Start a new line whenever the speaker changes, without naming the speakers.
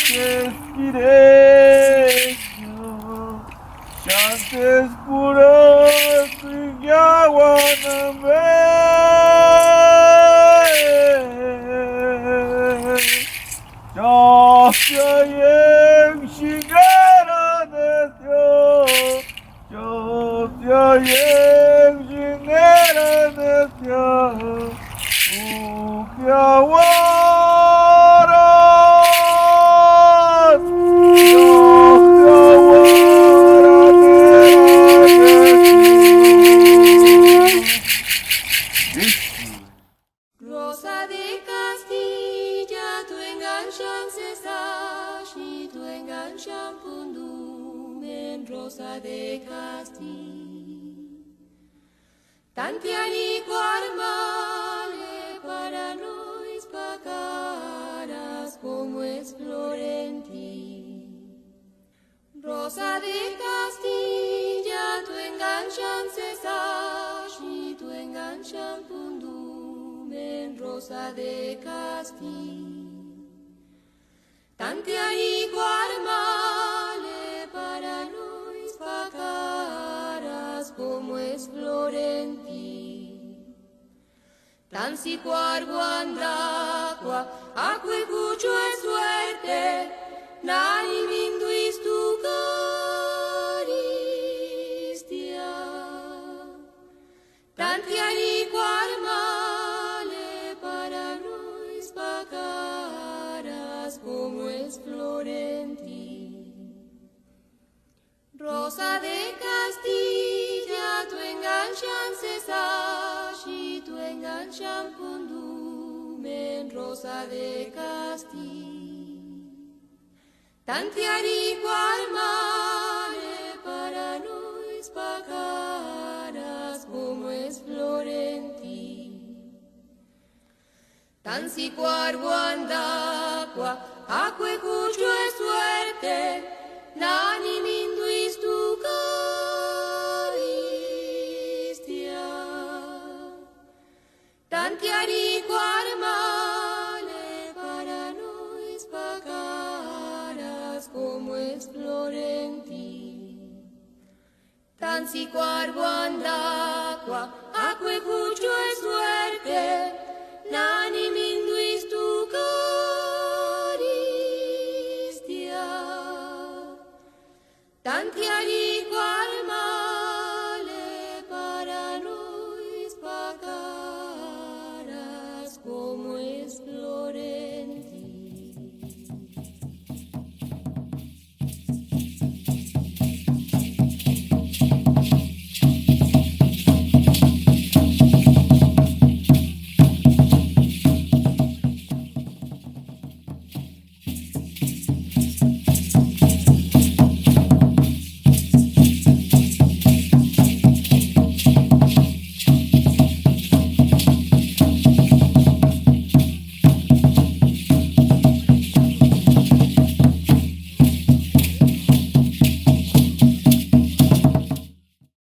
silencio, chantes puros y agua no yo soy en chingada de Dios, yo soy en chingada de Dios, que ahora
Rosa de Castilla, tu enganchan cesash y tu enganchan pundumen, Rosa de Castilla. Tantianico armale para nos pacaras como es Florenti. Rosa de Castilla, tu enganchan cesash y tu enganchan pundumen, Rosa de Castilla. Tantianico armale para nos pacaras como es Florenti. Tan si cuargo andacua, acque cucho es suerte, nani minduis tu caristia. Tantianico armale para nos pacaras como es Florenti. Rosa de Castilla, tu enganchan cesash y tu enganchan pundumen, Rosa de Castilla. Tantiarico armale para nos pacaras como es Florenti. Tan si cuargo andacua, acque cucho es suerte, nani minduis tu caristia. Tantiarico armale para nos pacaras como es Florenti. Tan si cuargo andacua, acque cucho es suerte, nani minduis tu caristia. Tantiari